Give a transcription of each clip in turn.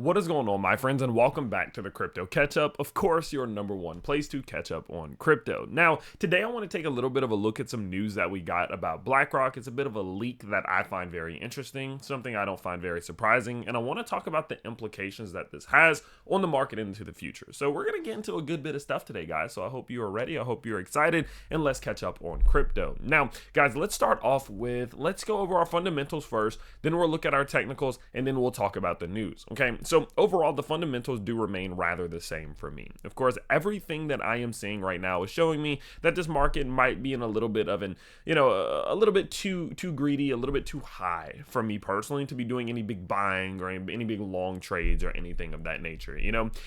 What is going on, my friends, and welcome back to the Crypto Catch Up. Of course, your number one place to catch up on crypto. Now, today I want to take a little bit of a look at some news that we got about Blackrock. It's a bit of a leak that I find very interesting, something I don't find very surprising, and I want to talk about the implications that this has on the market into the future. So we're going to get into a good bit of stuff today, guys, so I hope you are ready. I hope you're excited, and let's catch up on crypto. Now, guys, let's start off with, let's go over our fundamentals first, then we'll look at our technicals, and then we'll talk about the news, okay? So overall, the fundamentals do remain rather the same for me. Of course, everything that I am seeing right now is showing me that this market might be in a little bit of an, a little bit too greedy, a little bit too high for me personally to be doing any big buying or any big long trades or anything of that nature.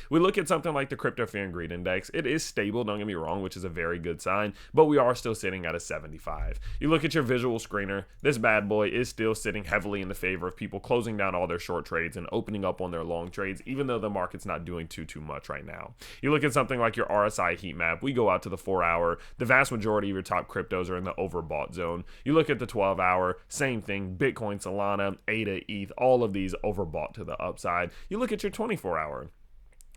We look at something like the Crypto Fear and Greed Index. It is stable, don't get me wrong, which is a very good sign, but we are still sitting at a 75. You look at your visual screener, this bad boy is still sitting heavily in the favor of people closing down all their short trades and opening up on their long trades, even though the market's not doing too much right now. You look at something like your RSI heat map, we go out to the 4-hour, the vast majority of your top cryptos are in the overbought zone. You look at the 12-hour, same thing, Bitcoin, Solana, ADA, ETH, all of these overbought to the upside. You look at your 24-hour,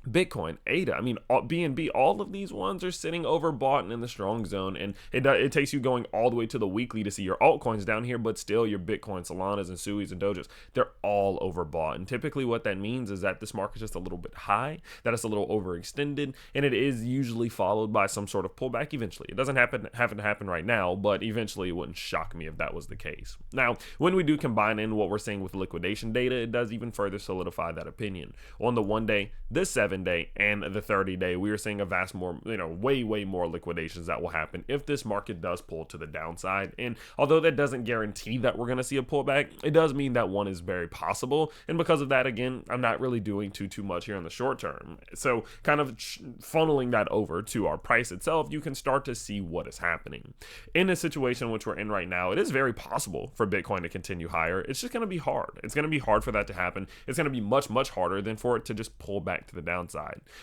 Bitcoin, ADA, BNB, all of these ones are sitting overbought and in the strong zone, and it takes you going all the way to the weekly to see your altcoins down here, but still your Bitcoin, Solanas, and Suis and Dojas, they're all overbought. And typically what that means is that this market's just a little bit high, that it's a little overextended, and it is usually followed by some sort of pullback eventually. It doesn't happen right now, but eventually it wouldn't shock me if that was the case. Now, when we do combine in what we're seeing with liquidation data, it does even further solidify that opinion. On the 1 day, this 7-day, and the 30-day, we are seeing a vast more, way more liquidations that will happen if this market does pull to the downside. And although that doesn't guarantee that we're going to see a pullback, it does mean that one is very possible. And because of that, again, I'm not really doing too much here in the short term. So kind of funneling that over to our price itself, you can start to see what is happening. In the situation which we're in right now, it is very possible for Bitcoin to continue higher. It's just going to be hard. It's going to be hard for that to happen. It's going to be much harder than for it to just pull back to the downside.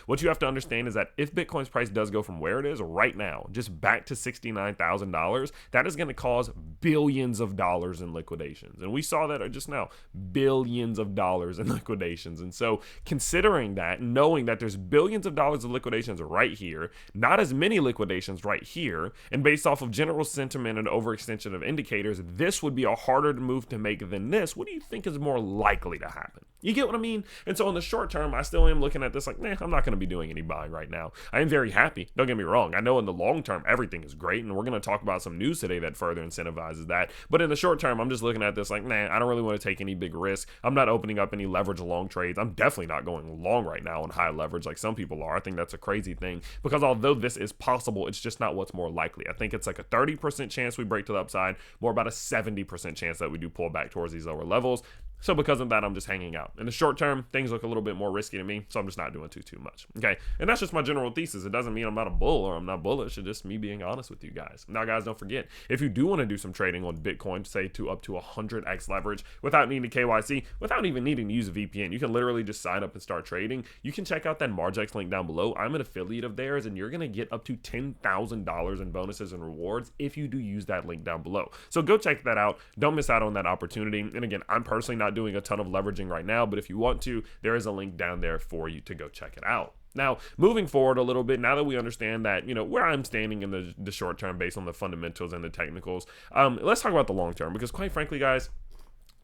What you have to understand is that if Bitcoin's price does go from where it is right now, just back to $69,000, that is going to cause billions of dollars in liquidations. And we saw that just now, billions of dollars in liquidations. And so considering that, knowing that there's billions of dollars of liquidations right here, not as many liquidations right here, and based off of general sentiment and overextension of indicators, this would be a harder move to make than this. What do you think is more likely to happen? You get what I mean? And so in the short term, I still am looking at this like, I'm not going to be doing any buying right now. I am very happy. Don't get me wrong. I know in the long term, everything is great. And we're going to talk about some news today that further incentivizes that. But in the short term, I'm just looking at this like, I don't really want to take any big risk. I'm not opening up any leverage long trades. I'm definitely not going long right now on high leverage like some people are. I think that's a crazy thing because although this is possible, it's just not what's more likely. I think it's like a 30% chance we break to the upside, more about a 70% chance that we do pull back towards these lower levels. So because of that, I'm just hanging out. In the short term, things look a little bit more risky to me, so I'm just not doing too much. Okay, and that's just my general thesis. It doesn't mean I'm not a bull or I'm not bullish. It's just me being honest with you guys. Now, guys, don't forget, if you do want to do some trading on Bitcoin, say to up to 100x leverage without needing KYC, without even needing to use a VPN, you can literally just sign up and start trading. You can check out that Margex link down below. I'm an affiliate of theirs, and you're going to get up to $10,000 in bonuses and rewards if you do use that link down below. So go check that out. Don't miss out on that opportunity. And again, I'm personally not doing a ton of leveraging right now, but if you want to, there is a link down there for you to go check it out. Now, moving forward a little bit, now that we understand that, where I'm standing in the short term based on the fundamentals and the technicals, let's talk about the long term, because quite frankly, guys,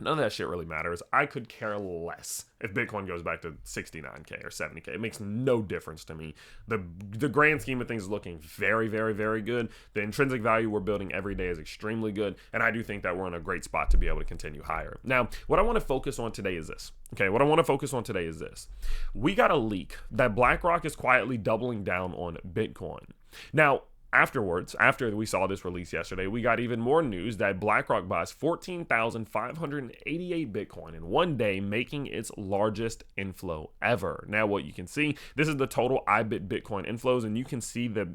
none of that shit really matters. I could care less if Bitcoin goes back to 69K or 70K. It makes no difference to me. The grand scheme of things is looking very good. The intrinsic value we're building every day is extremely good, and I do think that we're in a great spot to be able to continue higher. Now, what I want to focus on today is this. Okay, what I want to focus on today is this. We got a leak that BlackRock is quietly doubling down on Bitcoin. Now, afterwards, after we saw this release yesterday, we got even more news that BlackRock buys 14,588 Bitcoin in 1 day, making its largest inflow ever. Now, what you can see, this is the total IBIT Bitcoin inflows, and you can see that,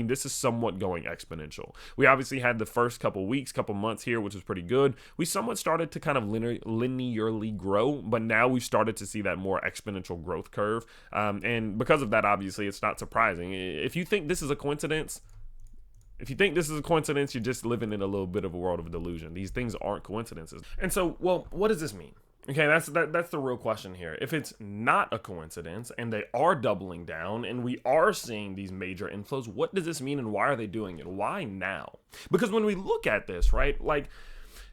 this is somewhat going exponential. We obviously had the first couple months here, which was pretty good. We somewhat started to kind of linearly grow, but now we've started to see that more exponential growth curve. And because of that, obviously, it's not surprising. If you think this is a coincidence, you're just living in a little bit of a world of delusion. These things aren't coincidences. And so, well, what does this mean? Okay, that's the real question here. If it's not a coincidence and they are doubling down and we are seeing these major inflows, what does this mean and why are they doing it? Why now? Because when we look at this, right, like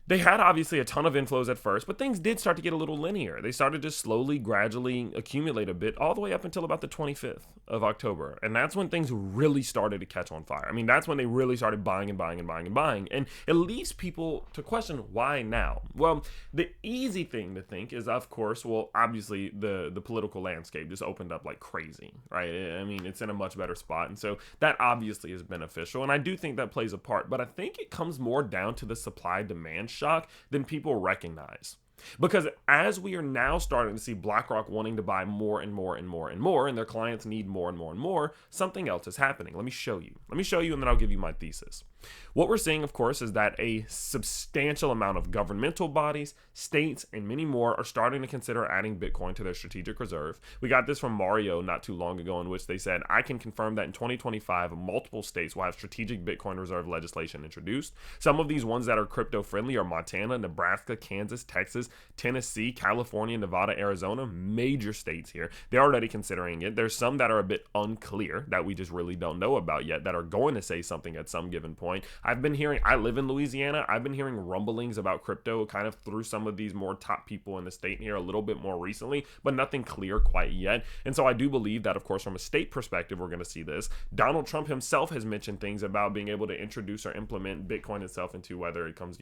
they had obviously a ton of inflows at first, but things did start to get a little linear. They started to slowly, gradually accumulate a bit all the way up until about the 25th of October. And that's when things really started to catch on fire. I mean, that's when they really started buying and buying and buying and buying. And it leads people to question, why now? Well, the easy thing to think is, of course, well, obviously the political landscape just opened up like crazy, right? I mean, it's in a much better spot. And so that obviously is beneficial. And I do think that plays a part, but I think it comes more down to the supply demand shock than people recognize. Because as we are now starting to see BlackRock wanting to buy more and more and more and more, and their clients need more and more and more, something else is happening. Let me show you. And then I'll give you my thesis. What we're seeing, of course, is that a substantial amount of governmental bodies, states, and many more are starting to consider adding Bitcoin to their strategic reserve. We got this from Mario not too long ago, in which they said, I can confirm that in 2025, multiple states will have strategic Bitcoin reserve legislation introduced. Some of these ones that are crypto friendly are Montana, Nebraska, Kansas, Texas, Tennessee, California, Nevada, Arizona, major states here. They're already considering it. There's some that are a bit unclear that we just really don't know about yet that are going to say something at some given point. I've been hearing, I live in Louisiana, I've been hearing rumblings about crypto kind of through some of these more top people in the state here a little bit more recently, but nothing clear quite yet. And so I do believe that, of course, from a state perspective, we're going to see this. Donald Trump himself has mentioned things about being able to introduce or implement Bitcoin itself into whether it comes,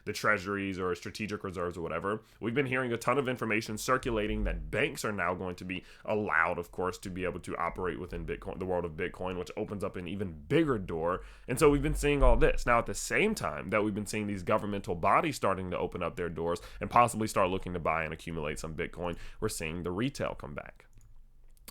the treasuries or strategic reserves or whatever. We've been hearing a ton of information circulating that banks are now going to be allowed, of course, to be able to operate within Bitcoin, the world of Bitcoin, which opens up an even bigger door. And so we've been seeing all this. Now, at the same time that we've been seeing these governmental bodies starting to open up their doors and possibly start looking to buy and accumulate some Bitcoin, we're seeing the retail come back.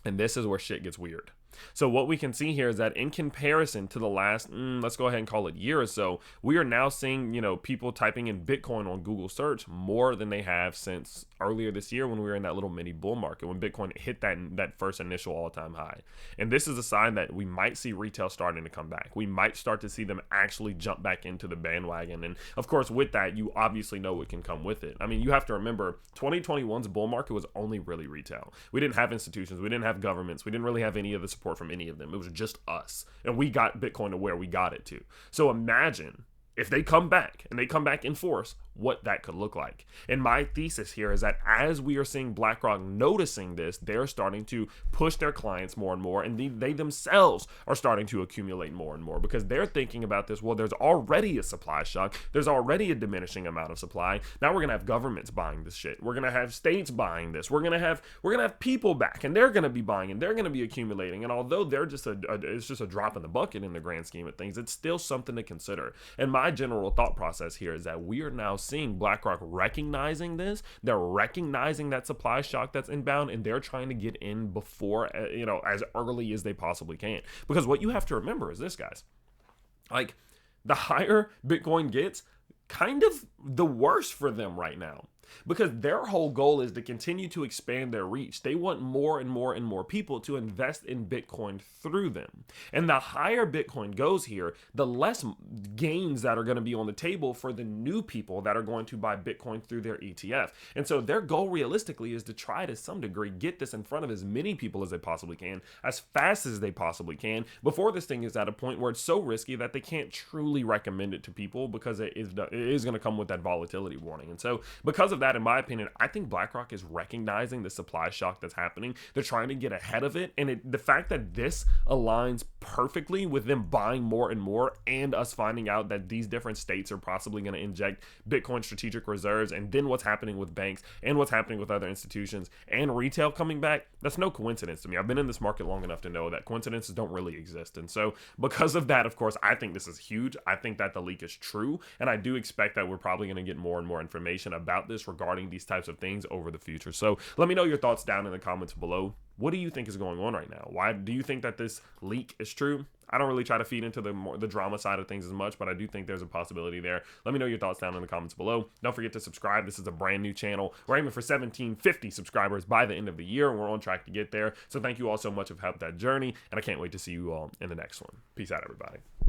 And this is where shit gets weird. So what we can see here is that in comparison to the last, let's go ahead and call it year or so, we are now seeing, people typing in Bitcoin on Google search more than they have since earlier this year when we were in that little mini bull market, when Bitcoin hit that first initial all-time high. And this is a sign that we might see retail starting to come back. We might start to see them actually jump back into the bandwagon. And of course, with that, you obviously know what can come with it. I mean, you have to remember 2021's bull market was only really retail. We didn't have institutions. We didn't have governments. We didn't really have any of the support from any of them. It was just us. And we got Bitcoin to where we got it to. So imagine if they come back and they come back in force, what that could look like. And my thesis here is that as we are seeing BlackRock noticing this, they're starting to push their clients more and more, and they themselves are starting to accumulate more and more because they're thinking about this. Well, there's already a supply shock. There's already a diminishing amount of supply. Now we're gonna have governments buying this shit. We're gonna have states buying this. We're gonna have people back, and they're gonna be buying, and they're gonna be accumulating. And although they're it's just a drop in the bucket in the grand scheme of things, it's still something to consider. And my general thought process here is that we are now seeing BlackRock recognizing this. They're recognizing that supply shock that's inbound, and they're trying to get in before, as early as they possibly can. Because what you have to remember is this, guys. Like, the higher Bitcoin gets, kind of the worse for them right now. Because their whole goal is to continue to expand their reach. They want more and more and more people to invest in Bitcoin through them. And the higher Bitcoin goes here, the less gains that are going to be on the table for the new people that are going to buy Bitcoin through their ETF. And so their goal realistically is to try to some degree get this in front of as many people as they possibly can, as fast as they possibly can, before this thing is at a point where it's so risky that they can't truly recommend it to people because it is going to come with that volatility warning. And so because of that, in my opinion, I think BlackRock is recognizing the supply shock that's happening. They're trying to get ahead of it. And the fact that this aligns perfectly with them buying more and more and us finding out that these different states are possibly going to inject Bitcoin strategic reserves, and then what's happening with banks and what's happening with other institutions and retail coming back, that's no coincidence to me. I've been in this market long enough to know that coincidences don't really exist. And so because of that, of course, I think this is huge. I think that the leak is true. And I do expect that we're probably going to get more and more information about this regarding these types of things over the future. So let me know your thoughts down in the comments below. What do you think is going on right now? Why do you think that this leak is true? I don't really try to feed into the drama side of things as much, but I do think there's a possibility there. Let me know your thoughts down in the comments below. Don't forget to subscribe. This is a brand new channel. We're aiming for 1750 subscribers by the end of the year, and we're on track to get there. So thank you all so much for helped that journey, and I can't wait to see you all in the next one. Peace out, everybody.